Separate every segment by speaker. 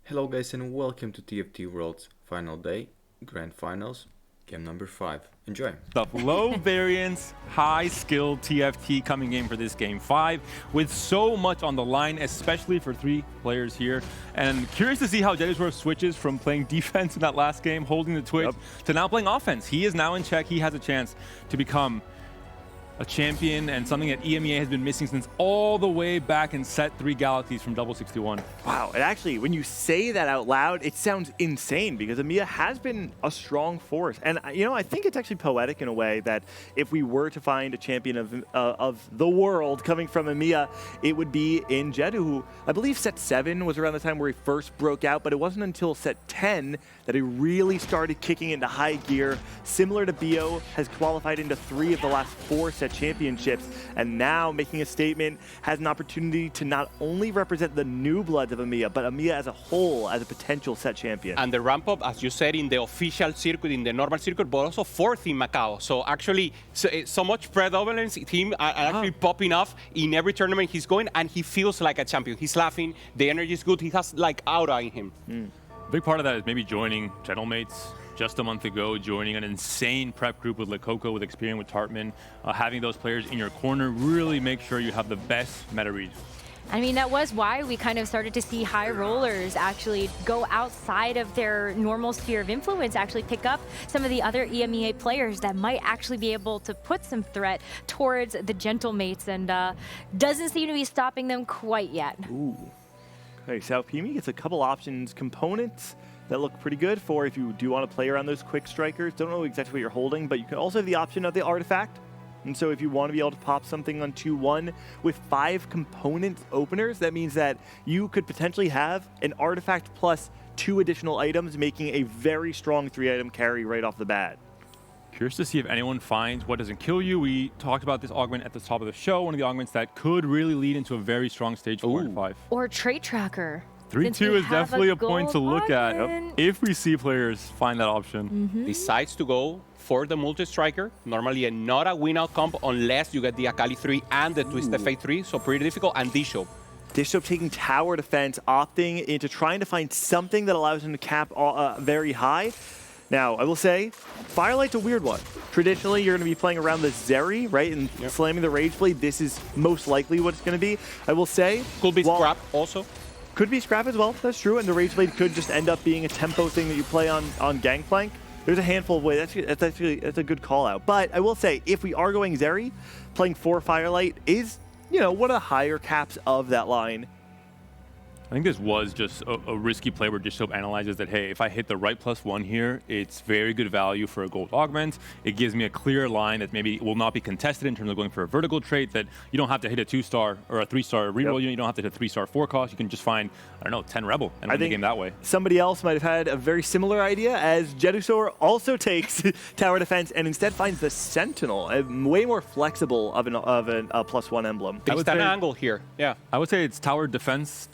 Speaker 1: Hello guys and welcome to TFT Worlds Final Day, Grand Finals, game number 5. Enjoy!
Speaker 2: The low variance, high skill TFT coming in for this game 5 with so much on the line, especially for 3 players here. And curious to see how Jedusor switches from playing defense in that last game, holding the Twitch, to now playing offense. He is now in check. He has a chance to become a champion and something that EMEA has been missing since all the way back in set 3 Galaxies from Double 61.
Speaker 3: Wow, and actually, when you say that out loud, it sounds insane because EMEA has been a strong force. And, you know, I think it's actually poetic in a way that if we were to find a champion of the world coming from EMEA, it would be in Jedu, who I believe set 7 was around the time where he first broke out, but it wasn't until set 10 that he really started kicking into high gear. Similar to Bio, has qualified into 3 of the last 4 set championships, and now making a statement, has an opportunity to not only represent the new bloods of EMEA, but EMEA as a whole as a potential set champion.
Speaker 4: And the ramp up, as you said, in the official circuit, in the normal circuit, but also 4th in Macau. So actually, so much predominance, him actually popping off in every tournament he's going, and he feels like a champion. He's laughing, the energy is good, he has like aura in him.
Speaker 2: A big part of that is maybe joining Gentlemates just a month ago, joining an insane prep group with Lekoko, with experience with Tartman. Having those players in your corner really make sure you have the best meta read.
Speaker 5: I mean, that was why we kind of started to see high rollers actually go outside of their normal sphere of influence, actually pick up some of the other EMEA players that might actually be able to put some threat towards the Gentlemates, and doesn't seem to be stopping them quite yet.
Speaker 3: Ooh. Okay, so Pimi gets a couple options, components that look pretty good for if you do want to play around those quick strikers. Don't know exactly what you're holding, but you can also have the option of the artifact. And so if you want to be able to pop something on 2-1 with 5 component openers, that means that you could potentially have an artifact plus 2 additional items, making a very strong 3-item carry right off the bat.
Speaker 2: Curious to see if anyone finds what doesn't kill you. We talked about this augment at the top of the show, one of the augments that could really lead into a very strong stage 4 and 5.
Speaker 5: Or trait tracker.
Speaker 2: 3-2 is definitely a point to look at if we see players find that option.
Speaker 4: Decides to go for the multi-striker, normally not a win outcome unless you get the Akali 3 and the Twisted Fate 3, so pretty difficult, and Disho.
Speaker 3: Disho taking tower defense, opting into trying to find something that allows him to cap very high. Now, I will say, Firelight's a weird one. Traditionally, you're going to be playing around the Zeri, right, and slamming the Rage Blade. This is most likely what it's going to be. I will say...
Speaker 4: Could be Scrap also.
Speaker 3: Could be Scrap as well, that's true, and the Rage Blade could just end up being a tempo thing that you play on Gangplank. There's a handful of ways. That's a good call out. But I will say, if we are going Zeri, playing 4 Firelight is, you know, one of the higher caps of that line.
Speaker 2: I think this was just a risky play where Dishope analyzes that, hey, if I hit the right +1 here, it's very good value for a gold augment. It gives me a clear line that maybe will not be contested in terms of going for a vertical trait, that you don't have to hit a 2-star or a 3-star reroll unit. You don't have to hit a 3-star 4 cost. You can just find, I don't know, 10 Rebel and win the game that way.
Speaker 3: Somebody else might have had a very similar idea, as Jedusor also takes tower defense and instead finds the Sentinel, a way more flexible of a +1 emblem.
Speaker 4: They stand an angle here,
Speaker 2: I would say it's tower defense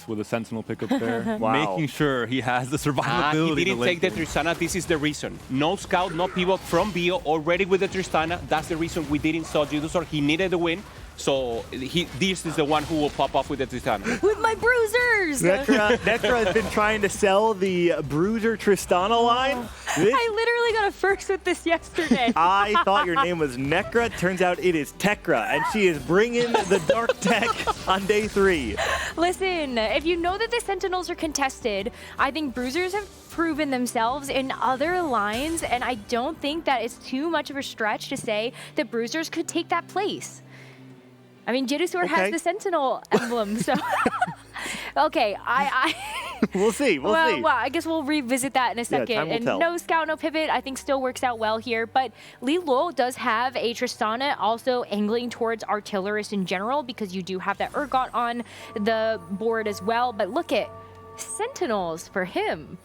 Speaker 2: with a Sentinel pickup there.
Speaker 3: Wow.
Speaker 2: Making sure he has the survivability.
Speaker 4: He didn't take the Tristana. This is the reason. No scout, no pivot from Bio, already with the Tristana. That's the reason we didn't saw Jedusor. He needed the win. So this is the one who will pop off with the Tristana.
Speaker 5: With my bruisers!
Speaker 3: Necra has been trying to sell the Bruiser Tristana line.
Speaker 5: I literally got a first with this yesterday.
Speaker 3: I thought your name was Necra. Turns out it is Tekra, and she is bringing the dark tech on day 3.
Speaker 5: Listen, if you know that the Sentinels are contested, I think bruisers have proven themselves in other lines, and I don't think that it's too much of a stretch to say that bruisers could take that place. I mean, Jedusor has the Sentinel emblem, so... Okay,
Speaker 3: We'll see, we'll see.
Speaker 5: Well, I guess we'll revisit that in a second.
Speaker 3: Time will
Speaker 5: and
Speaker 3: tell.
Speaker 5: no scout, no pivot, I think still works out well here. But Li Luo does have a Tristana also angling towards Artillerist in general, because you do have that Urgot on the board as well. But look at Sentinels for him.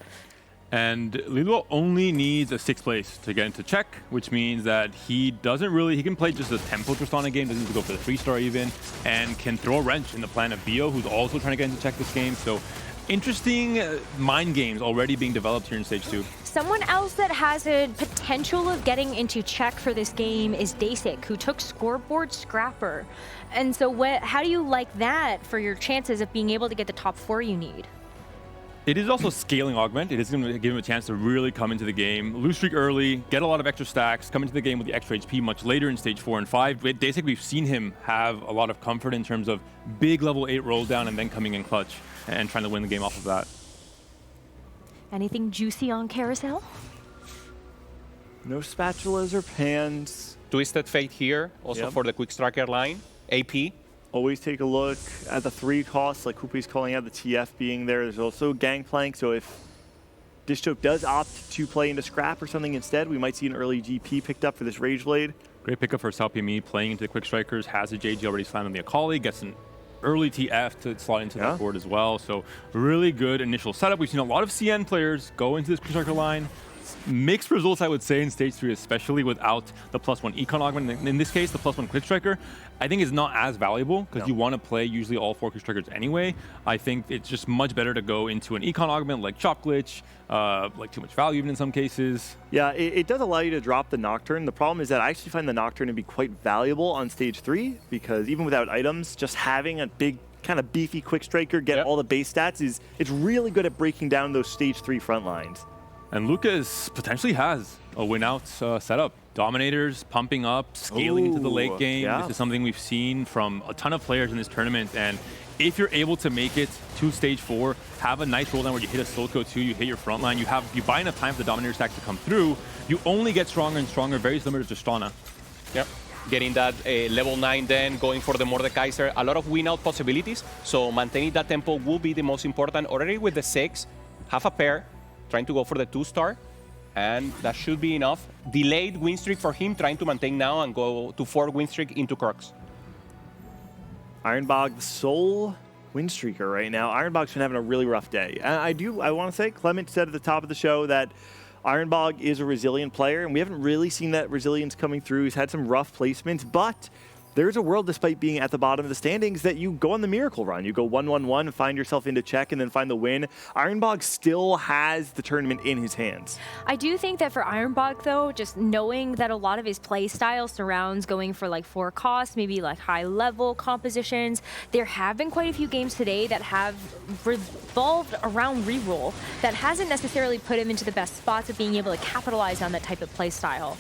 Speaker 2: And Lilo only needs a 6th place to get into check, which means that he can play just a tempo Tristana game, doesn't need to go for the 3-star even, and can throw a wrench in the plan of Bio, who's also trying to get into check this game. So interesting mind games already being developed here in stage 2.
Speaker 5: Someone else that has a potential of getting into check for this game is Dasik, who took Scoreboard Scrapper. And so how do you like that for your chances of being able to get the top 4 you need?
Speaker 2: It is also scaling augment. It is going to give him a chance to really come into the game, lose streak early, get a lot of extra stacks, come into the game with the extra HP much later in stage 4 and 5. But basically, we've seen him have a lot of comfort in terms of big level 8 roll down and then coming in clutch and trying to win the game off of that.
Speaker 5: Anything juicy on Carousel?
Speaker 3: No spatulas or pans.
Speaker 4: Twisted Fate here, also for the Quick Striker line. AP.
Speaker 3: Always take a look at the 3 costs, like Kupe's calling out the TF being there. There's also Gangplank, so if Dishchoke does opt to play into Scrap or something instead, we might see an early GP picked up for this Rage Blade.
Speaker 2: Great pickup for SaoPME, playing into the Quick Strikers, has a JG already slammed on the Akali, gets an early TF to slot into that board as well. So really good initial setup. We've seen a lot of CN players go into this Quick Striker line. Mixed results, I would say, in stage 3, especially without the +1 econ augment. In this case, the +1 Quick Striker, I think is not as valuable because you want to play usually all 4 Quick Strikers anyway. I think it's just much better to go into an econ augment like Chop Glitch, like Too Much Value even in some cases.
Speaker 3: Yeah, it does allow you to drop the Nocturne. The problem is that I actually find the Nocturne to be quite valuable on stage 3 because even without items, just having a big kind of beefy Quick Striker get all the base stats it's really good at breaking down those stage 3 front lines.
Speaker 2: And Lucas potentially has a win-out setup. Dominators pumping up, scaling into the late game. This is something we've seen from a ton of players in this tournament. And if you're able to make it to stage 4, have a nice roll down where you hit a Silco 2, you hit your front line, you buy enough time for the Dominator stack to come through, you only get stronger and stronger, very similar to Strana.
Speaker 4: Yep. Getting that level 9 then, going for the Mordekaiser, a lot of win-out possibilities. So maintaining that tempo will be the most important. Already with the 6, have a pair, trying to go for the 2-star, and that should be enough. Delayed win streak for him, trying to maintain now and go to 4 win streak into Crux.
Speaker 3: Ironbog, the sole win streaker right now. Ironbog's been having a really rough day. I want to say, Clement said at the top of the show that Ironbog is a resilient player, and we haven't really seen that resilience coming through. He's had some rough placements, but there's a world, despite being at the bottom of the standings, that you go on the miracle run. You go 1-1-1, find yourself into check, and then find the win. Ironbog still has the tournament in his hands.
Speaker 5: I do think that for Ironbog, though, just knowing that a lot of his play style surrounds going for like 4 costs, maybe like high-level compositions, there have been quite a few games today that have revolved around reroll that hasn't necessarily put him into the best spots of being able to capitalize on that type of play style.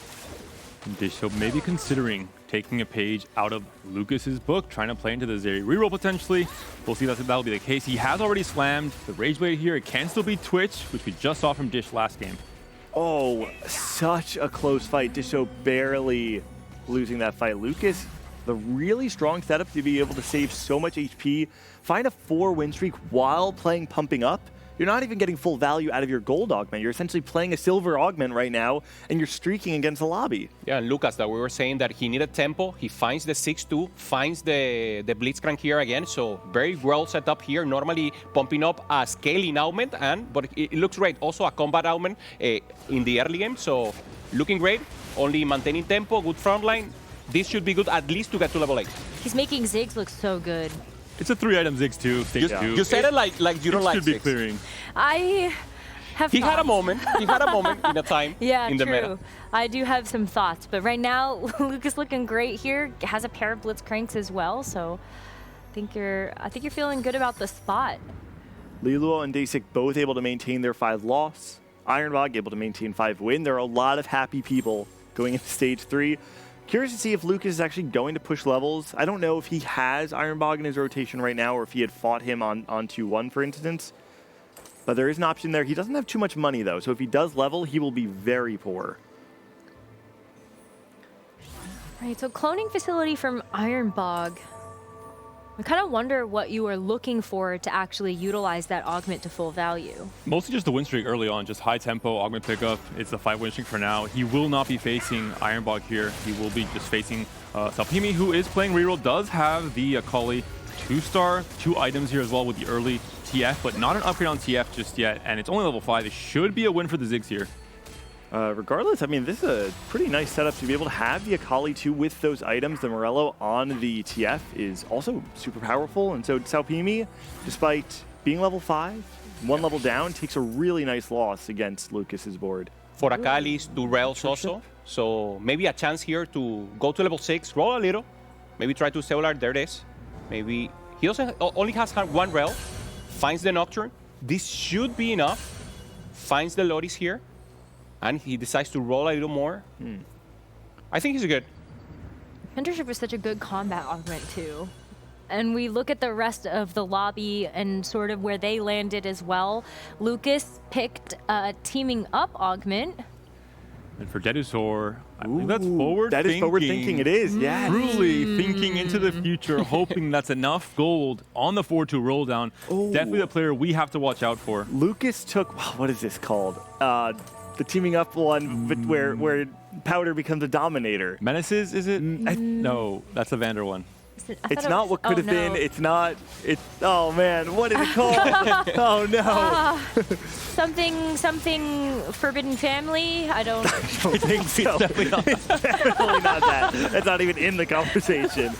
Speaker 2: Dishchoke maybe considering taking a page out of Lucas's book, trying to play into the Zeri reroll potentially. We'll see that that'll be the case. He has already slammed the Rage Blade here. It can still be Twitch, which we just saw from Dish last game.
Speaker 3: Oh, such a close fight. Dishchoke barely losing that fight. Lucas, the really strong setup to be able to save so much HP, find a 4 win streak while playing Pumping Up. You're not even getting full value out of your gold augment. You're essentially playing a silver augment right now, and you're streaking against the lobby.
Speaker 4: Yeah, and Lucas, that we were saying that he needed tempo. He finds the 6-2, finds the Blitzcrank here again. So very well set up here. Normally pumping up a scaling augment, but it looks great. Also a combat augment in the early game. So looking great. Only maintaining tempo, good front line. This should be good at least to get to level 8.
Speaker 5: He's making Ziggs look so good.
Speaker 2: It's a 3-item Ziggs too, stage 2.
Speaker 4: You said it like you don't like
Speaker 2: should be
Speaker 4: Ziggs.
Speaker 2: clearing.
Speaker 5: I have
Speaker 4: He had a
Speaker 5: thoughts.
Speaker 4: moment. He had a moment in a time
Speaker 5: Yeah,
Speaker 4: in the
Speaker 5: true.
Speaker 4: meta.
Speaker 5: I do have some thoughts, but right now, Lucas looking great here. Has a pair of Blitzcranks as well, so I think you're feeling good about the spot.
Speaker 3: Liluo and Dasik both able to maintain their 5 loss. Ironbog able to maintain 5 win. There are a lot of happy people going into stage 3. Curious to see if Lucas is actually going to push levels. I don't know if he has Ironbog in his rotation right now or if he had fought him on 2-1, for instance. But there is an option there. He doesn't have too much money, though, so if he does level, he will be very poor.
Speaker 5: Right, so cloning facility from Ironbog. I kind of wonder what you are looking for to actually utilize that augment to full value.
Speaker 2: Mostly just the win streak early on, just high tempo, augment pickup. It's the 5 win streak for now. He will not be facing Ironbog here. He will be just facing SaoPME, who is playing reroll, does have the Akali 2-star, 2 items here as well with the early TF, but not an upgrade on TF just yet, and it's only level 5. It should be a win for the Ziggs here.
Speaker 3: Regardless, I mean, this is a pretty nice setup to be able to have the Akali 2 with those items. The Morello on the TF is also super powerful, and so SaoPME, despite being level 5, 1 level down, takes a really nice loss against Lucas's board.
Speaker 4: For Akalis, 2 rails also. So maybe a chance here to go to level 6, roll a little, maybe try to cellular, there it is. Maybe he also only has 1 rail, finds the Nocturne, This should be enough. Finds the Loris here, and he decides to roll a little more. I think he's good.
Speaker 5: Mentorship is such a good combat augment too. And we look at the rest of the lobby and sort of where they landed as well. Lucas picked teaming up augment.
Speaker 2: And for Dedusaur, I think that's forward
Speaker 3: That is forward thinking, it is, yeah.
Speaker 2: Truly thinking into the future, hoping that's enough gold on the 4-2 roll down. Definitely the player we have to watch out for.
Speaker 3: Lucas took, what is this called? The teaming up one where Powder becomes a dominator.
Speaker 2: Menaces, is it? No, that's the Vander one.
Speaker 3: It's not what could have been. It's not. It's. Oh man, what is it called? Oh no.
Speaker 5: Something Forbidden Family. I don't.
Speaker 3: I think so. Definitely not that. That's not even in the conversation.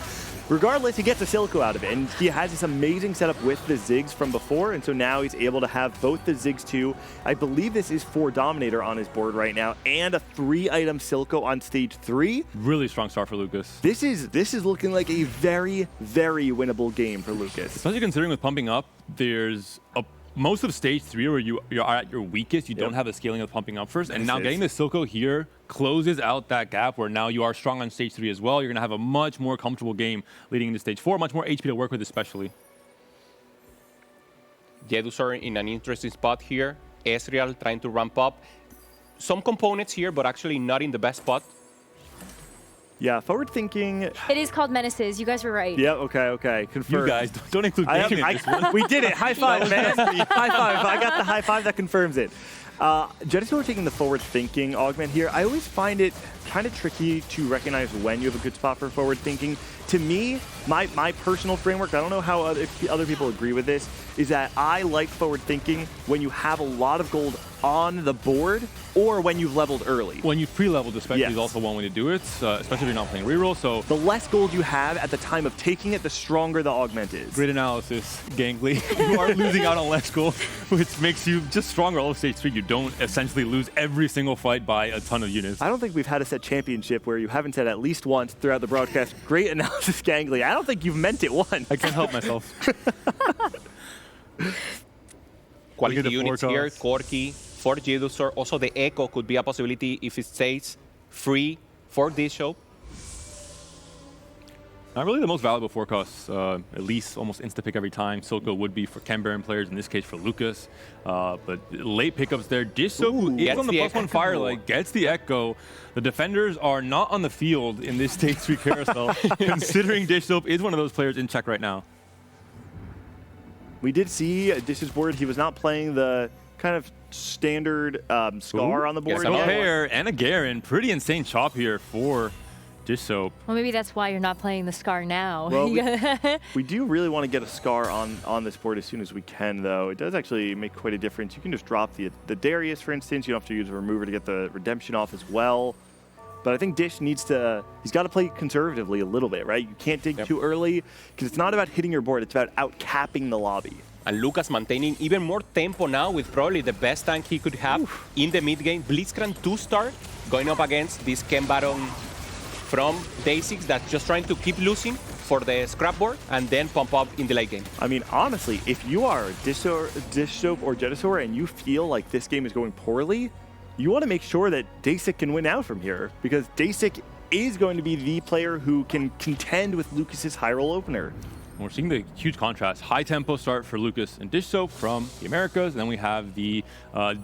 Speaker 3: Regardless, he gets a Silco out of it, and he has this amazing setup with the Ziggs from before, and so now he's able to have both the Ziggs 2. I believe this is 4 Dominator on his board right now, and a 3-item Silco on stage 3.
Speaker 2: Really strong start for Lucas.
Speaker 3: This is looking like a very, very winnable game for Lucas.
Speaker 2: Especially considering with pumping up, there's most of stage 3 where you're at your weakest, you don't have the scaling of pumping up first, and now getting the Silco here closes out that gap where now you are strong on stage 3 as well. You're going to have a much more comfortable game leading into stage 4, much more HP to work with especially.
Speaker 4: Dedusaur in an interesting spot here. Ezreal trying to ramp up. Some components here, but actually not in the best spot.
Speaker 3: Yeah, forward thinking.
Speaker 5: It is called Menaces. You guys were right.
Speaker 3: Yeah, okay. Confirmed.
Speaker 2: You guys, don't include gaming in this one.
Speaker 3: We did it. High five, man. High five. I got the high five that confirms it. Dedusaur taking the forward thinking augment here. I always find it kind of tricky to recognize when you have a good spot for forward thinking. To me, my personal framework, I don't know how other people agree with this, is that I like forward thinking when you have a lot of gold on the board or when you've leveled early.
Speaker 2: When you've pre-leveled especially is also one way to do it, especially if you're not playing reroll. So
Speaker 3: the less gold you have at the time of taking it, the stronger the augment is.
Speaker 2: Great analysis, Gangly. You are losing out on less gold, which makes you just stronger all of stage 3. You don't essentially lose every single fight by a ton of units.
Speaker 3: I don't think we've had a set championship where you haven't said at least once throughout the broadcast, great analysis, Gangly. I don't think you've meant it once.
Speaker 2: I can't help myself.
Speaker 4: Quality units here, Corki for Dedusaur. Also, the Echo could be a possibility if it stays free for this show.
Speaker 2: Not really the most valuable forecast, at least almost insta-pick every time. Silco would be for Ken Baron players, in this case for Lucas. But late pickups there. Dish Soap is on the +1 Firelight, gets the Echo. The defenders are not on the field in this stage 3 carousel, considering Dish Soap is one of those players in check right now.
Speaker 3: We did see Dish's board. He was not playing the kind of standard Scar on the board.
Speaker 2: A pair and a Garen. Pretty insane chop here for Dish Soap.
Speaker 5: Well, maybe that's why you're not playing the Scar now.
Speaker 3: Well, we do really want to get a Scar on this board as soon as we can, though. It does actually make quite a difference. You can just drop the Darius, for instance. You don't have to use a remover to get the redemption off as well. But I think Dish needs to, he's got to play conservatively a little bit, right? You can't dig too early because it's not about hitting your board, it's about out-capping the lobby.
Speaker 4: And Lucas maintaining even more tempo now with probably the best tank he could have in the mid game. Blitzcrank 2-star going up against this Ken Baron from Day6 that's just trying to keep losing for the scrap board and then pump up in the late game.
Speaker 3: I mean, honestly, if you are Dish Soap or Dedusaur and you feel like this game is going poorly, you want to make sure that Day6 can win out from here because Day6 is going to be the player who can contend with Lucas's high roll opener.
Speaker 2: We're seeing the huge contrast. High tempo start for Lucas and Dish Soap from the Americas. And then we have the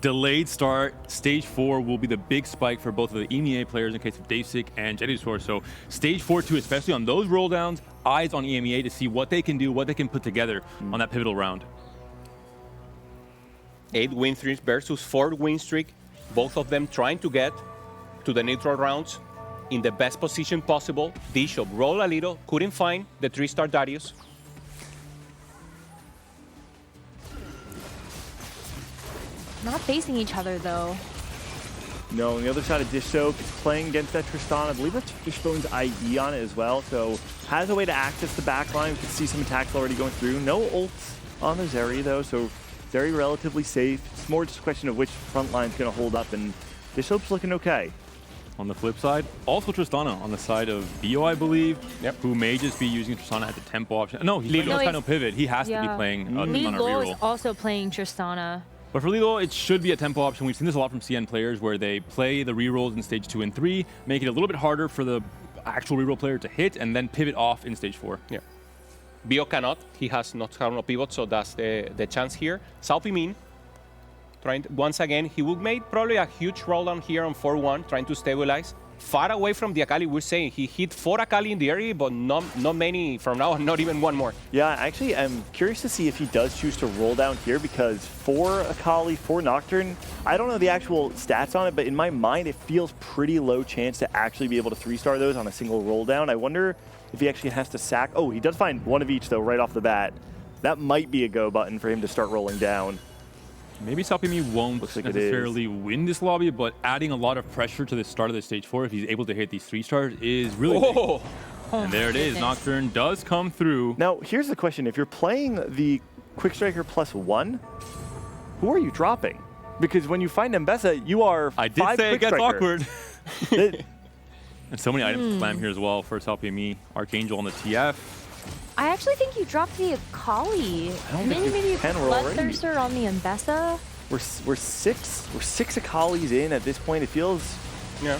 Speaker 2: delayed start. Stage 4 will be the big spike for both of the EMEA players in case of Day6 and Dedusaur. So stage 4 too, especially on those roll downs, eyes on EMEA to see what they can do, what they can put together on that pivotal round.
Speaker 4: 8 win streaks versus 4 win streak. Both of them trying to get to the neutral rounds in the best position possible. Bishop roll a little, couldn't find the 3-star Darius.
Speaker 5: Not facing each other, though.
Speaker 3: No, on the other side of Dish Soap, it's playing against that Tristan. I believe that's Fishbone's ID on it as well, so has a way to access the backline. We can see some attacks already going through. No ults on the Zeri, though, so Zeri relatively safe. It's more just a question of which front line's going to hold up, and Dish Soap's looking okay.
Speaker 2: on the flip side. Also Tristana on the side of Bio, I believe, who may just be using Tristana as a tempo option. No, he's playing no kind of pivot. He has to be playing Tristana
Speaker 5: Lilo is
Speaker 2: reroll.
Speaker 5: also playing Tristana.
Speaker 2: But for Lilo, it should be a tempo option. We've seen this a lot from CN players where they play the rerolls in stage 2 and 3, make it a little bit harder for the actual reroll player to hit, and then pivot off in stage 4.
Speaker 4: Yeah. Bio cannot. He has nocturnal pivot, so that's the chance here. Sao Pimin, trying to, once again, he would make probably a huge roll down here on 4-1, trying to stabilize. Far away from the Akali, we're saying he hit 4 Akali in the area, but not many from now on, not even one more.
Speaker 3: Yeah, actually, I'm curious to see if he does choose to roll down here, because 4 Akali, 4 Nocturne, I don't know the actual stats on it, but in my mind, it feels pretty low chance to actually be able to 3-star those on a single roll down. I wonder if he actually has to sack. Oh, he does find one of each, though, right off the bat. That might be a go button for him to start rolling down.
Speaker 2: Maybe Sao Pimin won't necessarily win this lobby, but adding a lot of pressure to the start of the stage 4, if he's able to hit these 3 stars, is really big. And there it is. Nocturne does come through.
Speaker 3: Now, here's the question. If you're playing the Quick Striker +1, who are you dropping? Because when you find Mbessa, you are 5
Speaker 2: I did say it gets awkward. And so many items to slam here as well for Sao Pimin. Archangel on the TF.
Speaker 5: I actually think you dropped the Akali. Maybe Bloodthirster on the Mbessa.
Speaker 3: We're six Akalis in at this point. It feels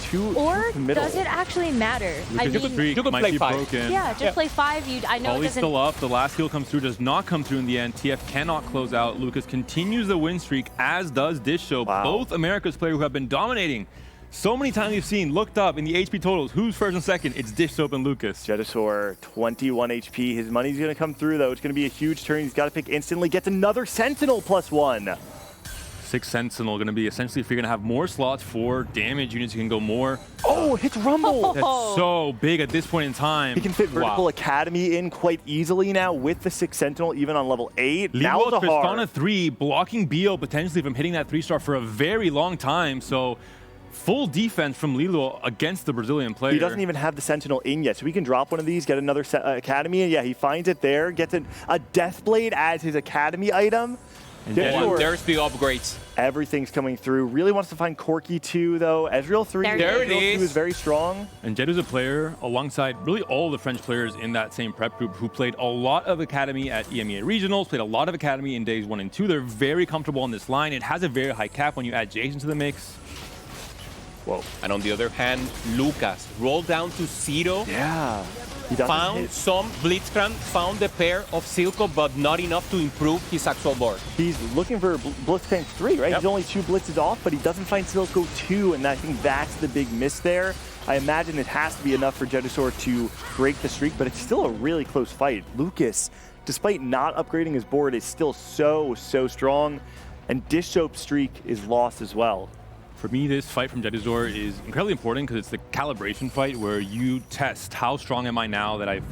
Speaker 3: too middle.
Speaker 5: Does it actually matter? I mean,
Speaker 2: you could play 5. Broken.
Speaker 5: Yeah, just play 5. I know
Speaker 2: Holly's
Speaker 5: it doesn't.
Speaker 2: Still up. The last heal comes through. Does not come through in the end. TF cannot close out. Lucas continues the win streak, as does Disho.
Speaker 3: Wow.
Speaker 2: Both America's players who have been dominating. So many times we've seen, looked up in the HP totals, who's first and second? It's Dish Soap and Lucas.
Speaker 3: Jedusor, 21 HP. His money's going to come through, though. It's going to be a huge turn. He's got to pick instantly. Gets another Sentinel +1.
Speaker 2: 6 Sentinel going to be essentially, if you're going to have more slots for damage units, you can go more.
Speaker 3: Oh, hits Rumble.
Speaker 2: That's so big at this point in time.
Speaker 3: He can fit Vertical Academy in quite easily now with the 6 Sentinel, even on level 8. Now
Speaker 2: Lilo Tristana 3, blocking Bio potentially from hitting that 3-star for a very long time. So full defense from Lilo against the Brazilian player.
Speaker 3: He doesn't even have the Sentinel in yet, so he can drop one of these, get another Academy, and yeah, he finds it there, gets a Deathblade as his Academy item.
Speaker 4: There's the upgrades.
Speaker 3: Everything's coming through. Really wants to find Corki 2, though. Ezreal 3.
Speaker 4: There it is.
Speaker 3: 2 is very strong.
Speaker 2: And Jedu's a player alongside really all the French players in that same prep group who played a lot of Academy at EMEA Regionals, played a lot of Academy in days 1 and 2. They're very comfortable on this line. It has a very high cap when you add Jason to the mix.
Speaker 4: Whoa. And on the other hand, Lucas rolled down to 0.
Speaker 3: Yeah. He
Speaker 4: found some Blitzcrank, found the pair of Silco, but not enough to improve his actual board.
Speaker 3: He's looking for Blitzcrank 3, right? Yep. He's only 2 blitzes off, but he doesn't find Silco 2, and I think that's the big miss there. I imagine it has to be enough for Jedusor to break the streak, but it's still a really close fight. Lucas, despite not upgrading his board, is still so strong, and Dish Soap's streak is lost as well.
Speaker 2: For me, this fight from Jedusor is incredibly important because it's the calibration fight where you test how strong am I now that I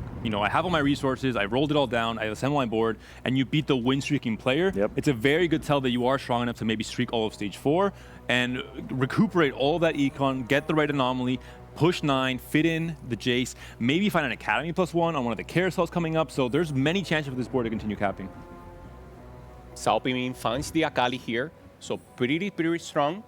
Speaker 2: have all my resources, I rolled it all down, I assembled my board, and you beat the win streaking player.
Speaker 3: Yep.
Speaker 2: It's a very good tell that you are strong enough to maybe streak all of stage 4 and recuperate all that econ, get the right anomaly, push 9, fit in the Jace, maybe find an Academy +1 on one of the carousels coming up. So there's many chances for this board to continue capping.
Speaker 4: Sao Pimin finds the Akali here, so pretty strong.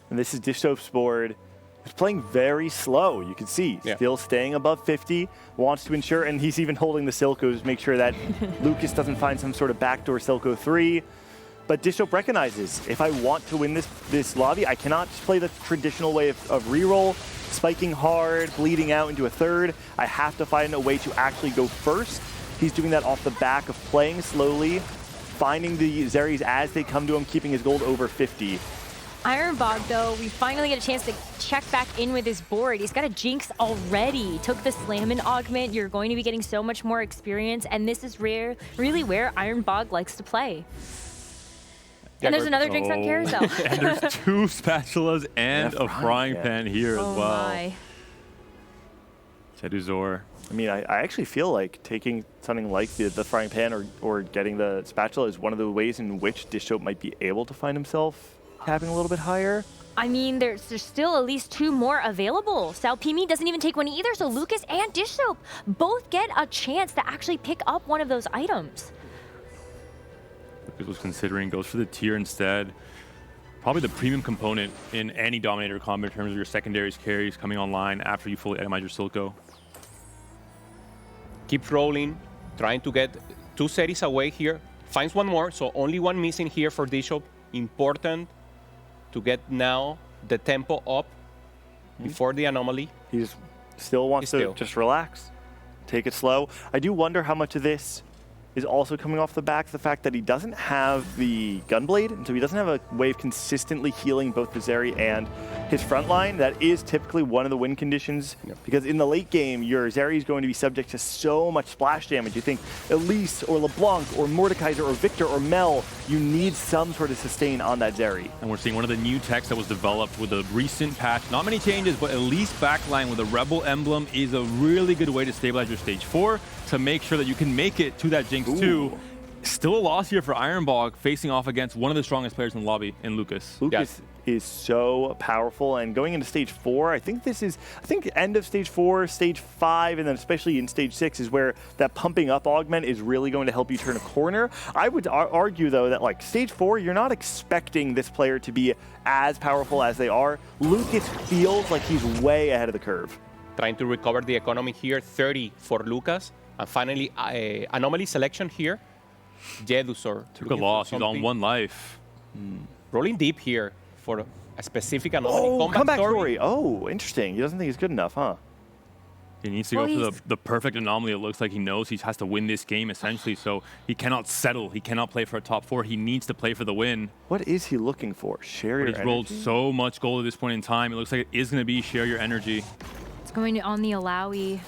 Speaker 3: And this is Dish Soap's board. He's playing very slow. You can see still staying above 50, wants to ensure, and he's even holding the Silcos to make sure that Lucas doesn't find some sort of backdoor Silco 3. But Dish Soap recognizes, if I want to win this lobby, I cannot just play the traditional way of reroll, spiking hard, bleeding out into a third. I have to find a way to actually go first. He's doing that off the back of playing slowly, finding the Zeris as they come to him, keeping his gold over 50.
Speaker 5: Ironbog, though, we finally get a chance to check back in with his board. He's got a Jinx already. Took the Slam and Augment. You're going to be getting so much more experience, and this is really where Ironbog likes to play. And there's another Jinx on Carousel.
Speaker 2: And there's 2 spatulas and a frying pan here as well.
Speaker 5: My.
Speaker 2: Jedusor.
Speaker 3: I mean, I actually feel like taking something like the frying pan or getting the spatula is one of the ways in which Dish Soap might be able to find himself capping a little bit higher.
Speaker 5: I mean, there's still at least 2 more available. Sao Pimin doesn't even take one either, so Lucas and Dish Soap both get a chance to actually pick up one of those items.
Speaker 2: Lucas was considering, goes for the tier instead. probably the premium component in any Dominator combo in terms of your secondaries carries coming online after you fully itemize your Silco.
Speaker 4: Keeps rolling, trying to get 2 series away here. Finds one more, so only one missing here for Bishop. Important to get now the tempo up before the anomaly.
Speaker 3: He still wants to just relax, take it slow. I do wonder how much of this is also coming off the back of the fact that he doesn't have the Gunblade, and so he doesn't have a way of consistently healing both the Zeri and his front line. That is typically one of the win conditions, because in the late game, your Zeri is going to be subject to so much splash damage. You think Elise or LeBlanc or Mordekaiser or Victor or Mel, you need some sort of sustain on that Zeri.
Speaker 2: And we're seeing one of the new techs that was developed with a recent patch. Not many changes, but Elise backline with a Rebel emblem is a really good way to stabilize your stage 4 to make sure that you can make it to that Jinx 2. Still a loss here for Ironbog, facing off against one of the strongest players in the lobby, in Lucas.
Speaker 3: Lucas is so powerful, and going into stage 4, I think end of stage 4, stage 5, and then especially in stage 6 is where that pumping up augment is really going to help you turn a corner. I would argue, though, that like stage 4, you're not expecting this player to be as powerful as they are. Lucas feels like he's way ahead of the curve.
Speaker 4: Trying to recover the economy here, 30 for Lucas. And finally, anomaly selection here. Jedusor
Speaker 2: took a loss. He's on 1 life.
Speaker 4: Rolling deep here for a specific anomaly.
Speaker 3: Oh, comeback story. Oh, interesting. He doesn't think he's good enough, huh?
Speaker 2: He needs to go for the perfect anomaly. It looks like he knows he has to win this game, essentially. So he cannot settle. He cannot play for a top 4. He needs to play for the win.
Speaker 3: What is he looking for? Share your energy?
Speaker 2: He's rolled so much gold at this point in time. It looks like it is going to be share your energy.
Speaker 5: It's going on the Alawi.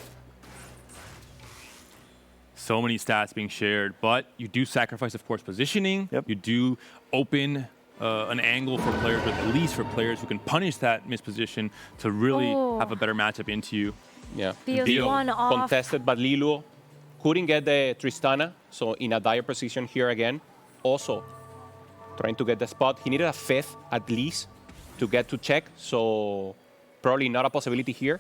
Speaker 2: So many stats being shared, but you do sacrifice, of course, positioning.
Speaker 3: Yep.
Speaker 2: You do open an angle for players, or at least for players who can punish that misposition to really have a better matchup into you.
Speaker 4: Yeah.
Speaker 5: Bio one off.
Speaker 4: Contested, but Lilo couldn't get the Tristana, so in a dire position here again. Also, trying to get the spot. He needed a 5th at least to get to check, so probably not a possibility here.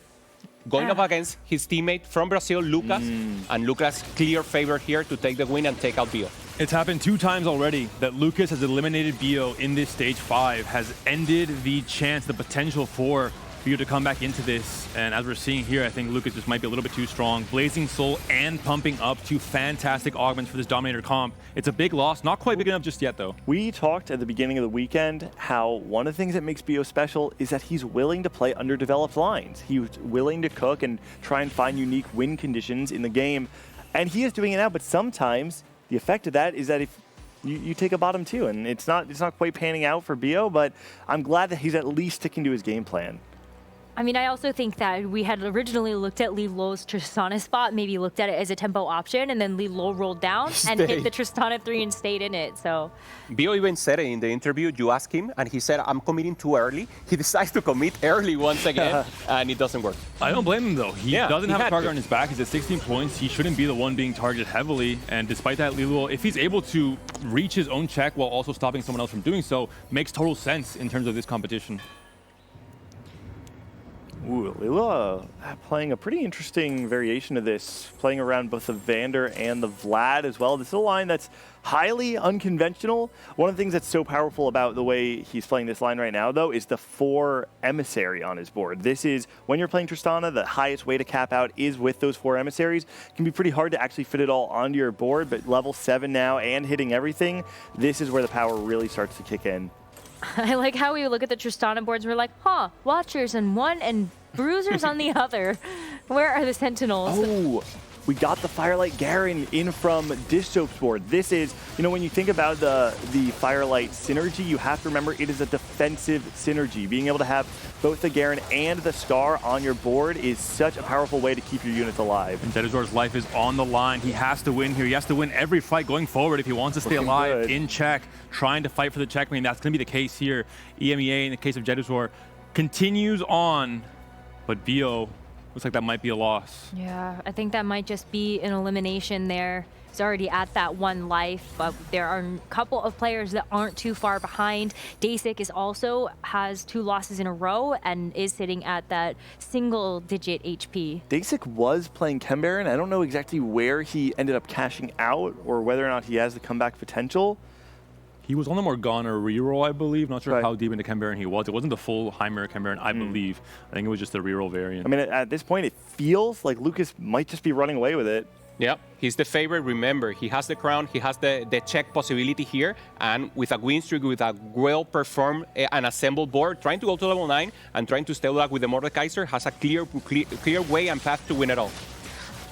Speaker 4: Going up against his teammate from Brazil, Lucas, and Lucas clear favorite here to take the win and take out Bio.
Speaker 2: It's happened 2 times already that Lucas has eliminated Bio in this stage 5, has ended the chance, the potential for Bio to come back into this. And as we're seeing here, I think Lucas just might be a little bit too strong. Blazing Soul and pumping up 2 fantastic augments for this Dominator comp. It's a big loss, not quite big enough just yet though.
Speaker 3: We talked at the beginning of the weekend how one of the things that makes Bio special is that he's willing to play underdeveloped lines. He's willing to cook and try and find unique win conditions in the game. And he is doing it now, but sometimes the effect of that is that if you take a bottom 2, and it's not quite panning out for Bio, but I'm glad that he's at least sticking to his game plan.
Speaker 5: I mean, I also think that we had originally looked at Lilo's Tristana spot, maybe looked at it as a tempo option, and then Lilo rolled down and hit the Tristana 3 and stayed in it, so.
Speaker 4: Bio even said it in the interview. You ask him, and he said, I'm committing too early. He decides to commit early once again, and it doesn't work.
Speaker 2: I don't blame him, though. He doesn't have a target on his back. He's at 16 points. He shouldn't be the one being targeted heavily, and despite that, Lilo, if he's able to reach his own check while also stopping someone else from doing so, makes total sense in terms of this competition.
Speaker 3: Ooh, Lilo playing a pretty interesting variation of this, playing around both the Vander and the Vlad as well. This is a line that's highly unconventional. One of the things that's so powerful about the way he's playing this line right now, though, is the 4 emissary on his board. This is, when you're playing Tristana, the highest way to cap out is with those 4 emissaries. It can be pretty hard to actually fit it all onto your board, but level 7 now and hitting everything, this is where the power really starts to kick in.
Speaker 5: I like how we look at the Tristana boards and we're like, huh, Watchers on one and Bruisers on the other. Where are the Sentinels?
Speaker 3: Oh, we got the Firelight Garen in from Dishsoap's board. This is, you know, when you think about the Firelight synergy, you have to remember it is a defensive synergy. Being able to have both the Garen and the Scar on your board is such a powerful way to keep your units alive.
Speaker 2: And Jedazor's life is on the line. He has to win here. He has to win every fight going forward if he wants to stay alive in check, trying to fight for the checkmate. That's going to be the case here. EMEA, in the case of Jedazor, continues on, but Bio looks like that might be a loss.
Speaker 5: Yeah, I think that might just be an elimination there. He's already at that 1 life, but there are a couple of players that aren't too far behind. Dasik is also has 2 losses in a row and is sitting at that single-digit HP.
Speaker 3: Dasik was playing Chembaron. I don't know exactly where he ended up cashing out or whether or not he has the comeback potential.
Speaker 2: He was on the Morgana reroll, I believe. Not sure
Speaker 3: Right.
Speaker 2: how deep into Chem Baron he was. It wasn't the full Heimer Chem Baron, I believe. I think it was just the reroll variant.
Speaker 3: I mean, at this point, it feels like Lucas might just be running away with it.
Speaker 4: Yeah, he's the favorite. Remember, he has the crown, he has the check possibility here, and with a win streak, with a well-performed and assembled board, trying to go to level 9 and trying to stay back with the Mordekaiser has a clear way and path to win it all.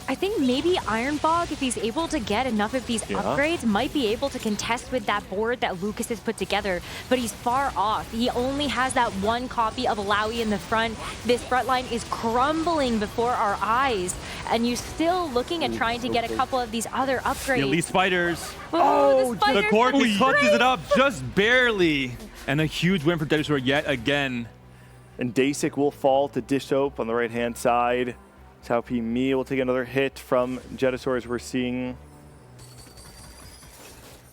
Speaker 5: I think maybe Ironbog, if he's able to get enough of these upgrades, might be able to contest with that board that Lucas has put together, but he's far off. He only has that one copy of Alawi in the front. This front line is crumbling before our eyes, and you're still looking at trying to get a couple of these other upgrades.
Speaker 2: The Elite Spiders.
Speaker 5: Oh, the
Speaker 2: The
Speaker 5: spiders
Speaker 2: Corki
Speaker 5: are
Speaker 2: clutches
Speaker 5: great.
Speaker 2: it up just barely. And a huge win for Deadisor yet again.
Speaker 3: And Dasik will fall to Dish Soap on the right-hand side. Cao Pi Mi will take another hit from Jetasaur, as we're seeing.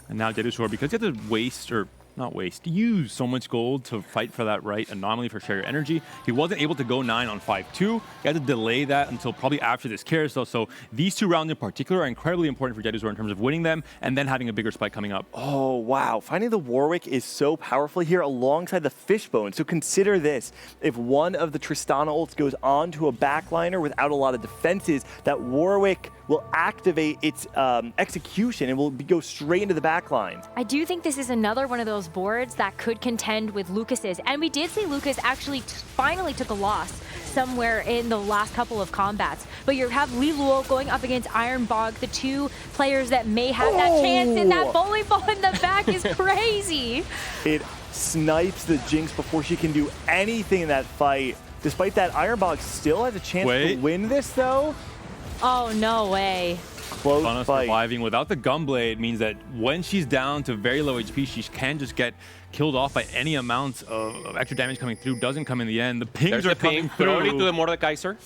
Speaker 2: And now Deadisor, because he had to waste, or not waste, use so much gold to fight for that right anomaly for Share Your Energy, he wasn't able to go 9 on 5-2. He had to delay that until probably after this carousel. So these 2 rounds in particular are incredibly important for Deadisor in terms of winning them and then having a bigger spike coming up.
Speaker 3: Oh, wow. Finding the Warwick is so powerful here alongside the Fishbone. So consider this. If one of the Tristana ults goes on to a backliner without a lot of defenses, that Warwick will activate its execution and will go straight into the backline.
Speaker 5: I do think this is another one of those boards that could contend with Lucas's. And we did see Lucas actually finally took a loss somewhere in the last couple of combats. But you have Li Luo going up against Ironbog, the 2 players that may have that chance, and that bowling ball in the back is crazy.
Speaker 3: It snipes the Jinx before she can do anything in that fight. Despite that, Ironbog still has a chance to win this, though.
Speaker 5: Oh, no way.
Speaker 3: Close
Speaker 2: Tristana
Speaker 3: fight.
Speaker 2: surviving without the Gunblade means that when she's down to very low HP, she can just get killed off by any amount of extra damage coming through. Doesn't come in the end. The pings
Speaker 4: There's
Speaker 2: are
Speaker 4: the
Speaker 2: coming
Speaker 4: ping, throw it
Speaker 2: through.
Speaker 4: into the Mordekaiser.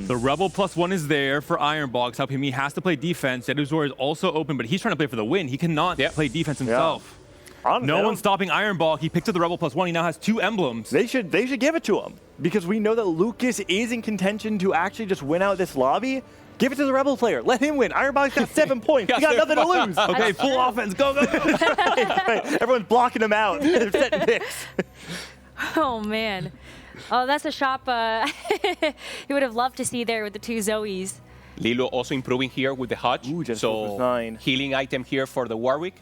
Speaker 2: The Rebel +1 is there for Ironbog. Cao Pi Mi has to play defense. Deduzor is also open, but he's trying to play for the win. He cannot play defense himself. No one's stopping Ironbog. He picked up the Rebel +1. He now has 2 emblems.
Speaker 3: They should give it to him, because we know that Lucas is in contention to actually just win out this lobby. Give it to the Rebel player. Let him win. Ironbog's got 7 points. He got nothing to lose.
Speaker 2: Okay, full offense. Go, go, go.
Speaker 3: Right. Everyone's blocking him out. They're setting picks.
Speaker 5: Oh, man. Oh, that's a shop you would have loved to see there with the 2 Zoes.
Speaker 4: Lilo also improving here with the Hutch.
Speaker 3: Ooh, just
Speaker 4: so
Speaker 3: 9.
Speaker 4: healing item here for the Warwick.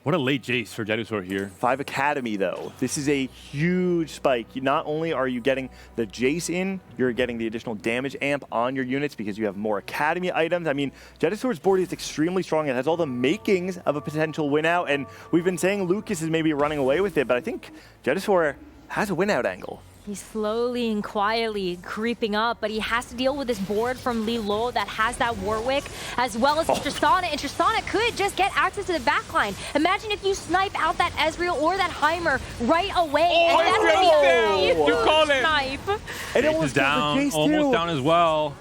Speaker 2: What a late Jace for Dedusor here.
Speaker 3: 5 Academy, though. This is a huge spike. Not only are you getting the Jace in, you're getting the additional damage amp on your units because you have more Academy items. I mean, Jetasaur's board is extremely strong. It has all the makings of a potential win out, and we've been saying Lucas is maybe running away with it, but I think Jetasaur has a win out angle.
Speaker 5: He's slowly and quietly creeping up, but he has to deal with this board from Li Luo that has that Warwick, as well as Tristana, and Tristana could just get access to the backline. Imagine if you snipe out that Ezreal or that Heimer right away, and that's going to be a huge
Speaker 4: You call it.
Speaker 5: snipe.
Speaker 3: And
Speaker 2: Jace is down, almost down as well.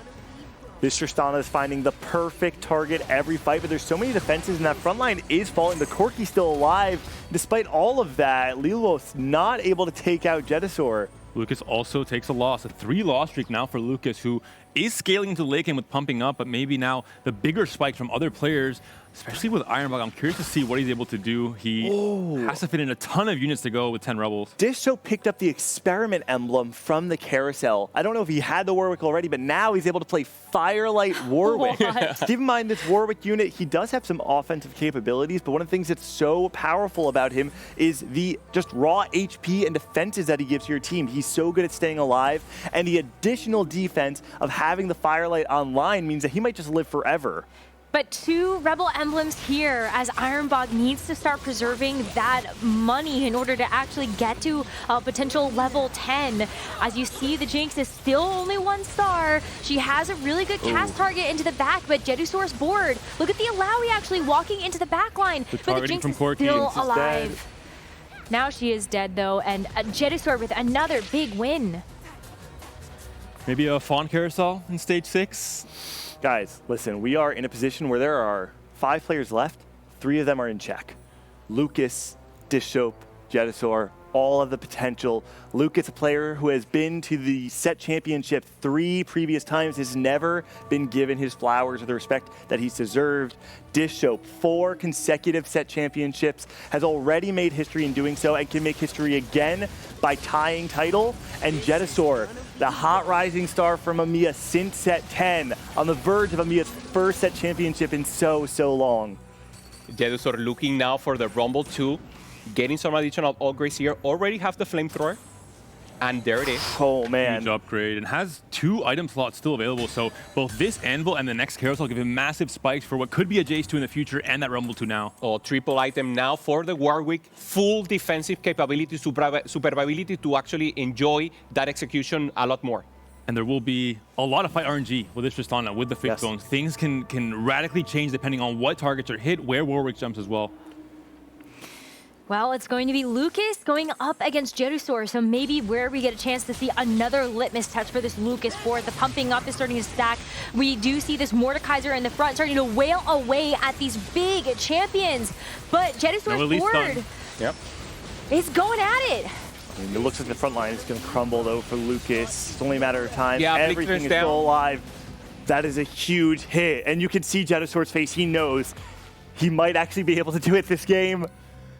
Speaker 3: This Tristana is finding the perfect target every fight, but there's so many defenses, and that front line is falling. The Corki's still alive. Despite all of that, Lilo's not able to take out Jetasaur.
Speaker 2: Lucas also takes a loss. A 3-loss streak now for Lucas, who is scaling into late game with pumping up, but maybe now the bigger spike from other players, especially with Ironbog. I'm curious to see what he's able to do. He has to fit in a ton of units to go with 10 Rebels.
Speaker 3: Disho picked up the experiment emblem from the carousel. I don't know if he had the Warwick already, but now he's able to play Firelight Warwick. Keep in mind, this Warwick unit, he does have some offensive capabilities, but one of the things that's so powerful about him is the just raw HP and defenses that he gives to your team. He's so good at staying alive, and the additional defense of having the Firelight online means that he might just live forever.
Speaker 5: But 2 Rebel emblems here, as Ironbog needs to start preserving that money in order to actually get to a potential level 10. As you see, the Jinx is still only 1 star. She has a really good cast target into the back, but Jedusaur's board. Look at the Alawi actually walking into the back line. But the Jinx is still alive. Now she is dead, though, and Jedusaur with another big win.
Speaker 2: Maybe a Fawn Carousel in stage 6?
Speaker 3: Guys, listen, we are in a position where there are 5 players left. 3 of them are in check. Lucas, Dishop, Jetasaur all of the potential. Lucas, a player who has been to the set championship 3 previous times, has never been given his flowers or the respect that he's deserved. Disho, 4 consecutive set championships, has already made history in doing so and can make history again by tying title. And Jetasaur, the hot rising star from EMEA since set 10, on the verge of EMEA's first set championship in so long.
Speaker 4: Jetasaur looking now for the Rumble 2, getting some additional upgrades here. Already have the flamethrower, and there it is.
Speaker 3: Oh man.
Speaker 2: Huge upgrade, and has 2 item slots still available. So both this Anvil and the next Carousel give him massive spikes for what could be a Jace 2 in the future and that Rumble 2 now.
Speaker 4: Oh, triple item now for the Warwick. Full defensive capability, survivability to actually enjoy that execution a lot more.
Speaker 2: And there will be a lot of fight RNG with this Tristana, with the fixed zones. Things can radically change depending on what targets are hit, where Warwick jumps as well.
Speaker 5: Well, it's going to be Lucas going up against Jetasaur, so maybe where we get a chance to see another litmus test for this Lucas board. The pumping up is starting to stack. We do see this Mordekaiser in the front starting to wail away at these big champions, but Jetasaur's board is going at it.
Speaker 3: I mean, it looks like the front line is going to crumble, though, for Lucas. It's only a matter of time.
Speaker 4: Yeah,
Speaker 3: everything is still alive. That is a huge hit, and you can see Jetasaur's face. He knows he might actually be able to do it this game.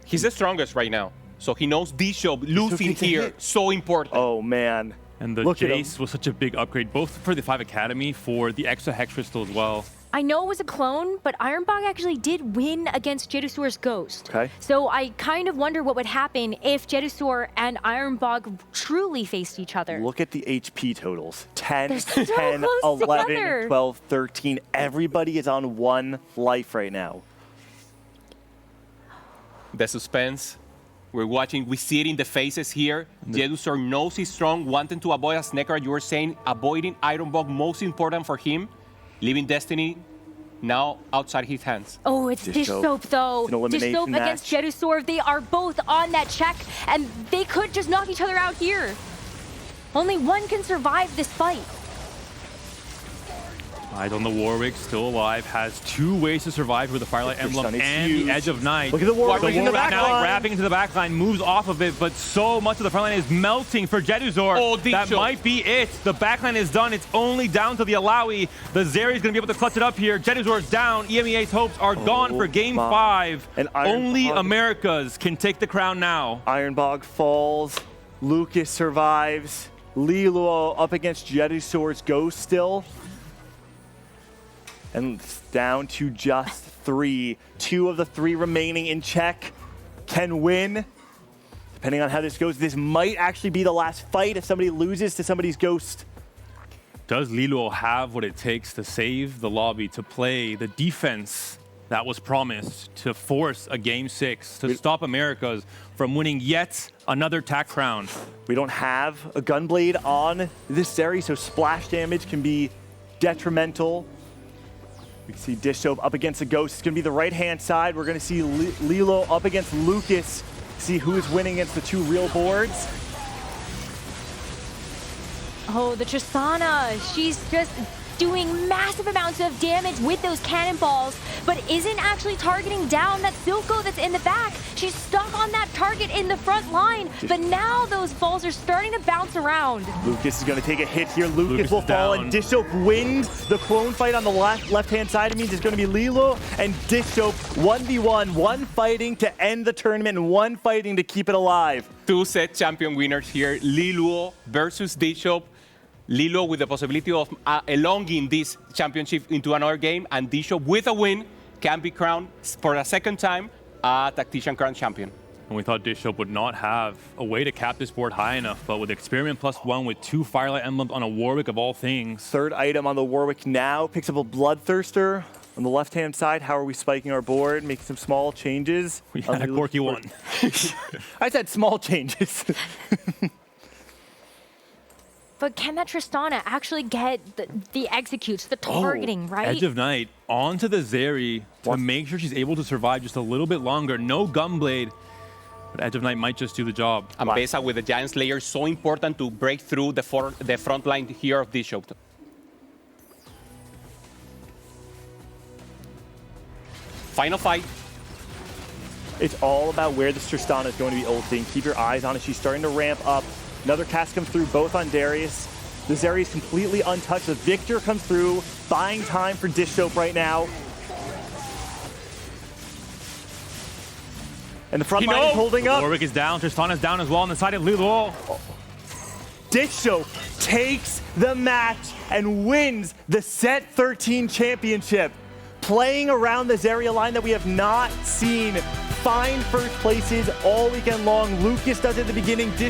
Speaker 4: He's the strongest right now, so he knows Disho losing here so important.
Speaker 3: Oh man!
Speaker 2: And the Jace was such a big upgrade, both for the 5 Academy, for the extra Hex Crystal as well.
Speaker 5: I know it was a clone, but Ironbog actually did win against Jetasaur's Ghost.
Speaker 3: Okay.
Speaker 5: So I kind of wonder what would happen if Jetasaur and Ironbog truly faced each other.
Speaker 3: Look at the HP totals. 10,
Speaker 5: so
Speaker 3: 10,
Speaker 5: close
Speaker 3: 11,
Speaker 5: together.
Speaker 3: 12, 13. Everybody is on 1 life right now.
Speaker 4: The suspense. We're watching, we see it in the faces here. Jetasaur knows he's strong, wanting to avoid, as Nekra, you were saying, avoiding Ironbog, most important for him. Leaving Destiny now outside his hands.
Speaker 5: Oh, it's Dish Soap, though. Dish Soap against Jetasaur. They are both on that check, and they could just knock each other out here. Only one can survive this fight.
Speaker 2: Eyes on the Warwick, still alive, has 2 ways to survive with the Firelight Emblem and the Edge of Night.
Speaker 3: Look at the Warwick in the back
Speaker 2: now
Speaker 3: line.
Speaker 2: wrapping into the back line, moves off of it, but so much of the front line is melting for Jetasaur.
Speaker 4: Oh,
Speaker 2: that might be it. The back line is done. It's only down to the Alawi. The Zeri is going to be able to clutch it up here. Jetasaur's down. EMEA's hopes are gone for Game 5.
Speaker 3: And
Speaker 2: only Americas can take the crown now.
Speaker 3: Ironbog falls. Lucas survives. Lilo up against Jetasaur's Ghost still. And it's down to just 3. 2 of the 3 remaining in check can win. Depending on how this goes, this might actually be the last fight if somebody loses to somebody's Ghost.
Speaker 2: Does Lilo have what it takes to save the lobby, to play the defense that was promised, to force a Game 6, to stop Americas from winning yet another TAC crown?
Speaker 3: We don't have a Gunblade on this series, so splash damage can be detrimental. We can see Dish Soap up against the Ghost. It's going to be the right-hand side. We're going to see Lilo up against Lucas. See who is winning against the 2 real boards.
Speaker 5: Oh, the Tristana. She's just doing massive amounts of damage with those cannonballs, but isn't actually targeting down that Silco that's in the back. She's stuck on that target in the front line, but now those balls are starting to bounce around.
Speaker 3: Lucas is going to take a hit here. Lucas will fall, and Dish Soap wins the clone fight on the left-hand side. It means it's going to be Lilo and Dish Soap 1v1, 1 fighting to end the tournament and 1 fighting to keep it alive.
Speaker 4: 2 set champion winners here, Lilo versus Dish Soap. Lilo with the possibility of elongating this championship into another game, and Disho with a win can be crowned for a second time a Tactician Crown champion.
Speaker 2: And we thought Disho would not have a way to cap this board high enough, but with Experiment +1, with 2 Firelight Emblems on a Warwick of all things.
Speaker 3: 3rd item on the Warwick now picks up a Bloodthirster. On the left-hand side, how are we spiking our board, making some small changes?
Speaker 2: We had a quirky one.
Speaker 3: I said small changes.
Speaker 5: But can that Tristana actually get the executes, the targeting, right?
Speaker 2: Edge of Night onto the Zeri to make sure she's able to survive just a little bit longer. No Gunblade, but Edge of Night might just do the job.
Speaker 4: And Besa with the Giant Slayer, so important to break through the front line here of this show. Final fight.
Speaker 3: It's all about where this Tristana is going to be ulting. Keep your eyes on it. She's starting to ramp up. Another cast comes through, both on Darius. The Zeri is completely untouched. The Victor comes through, buying time for Dish Soap right now. And the front line is holding up.
Speaker 2: Warwick is down. Tristana's down as well on the side of Lilo.
Speaker 3: Dish Soap takes the match and wins the Set 13 championship. Playing around the Zarya line that we have not seen. Find first places all weekend long. Lucas does it at the beginning.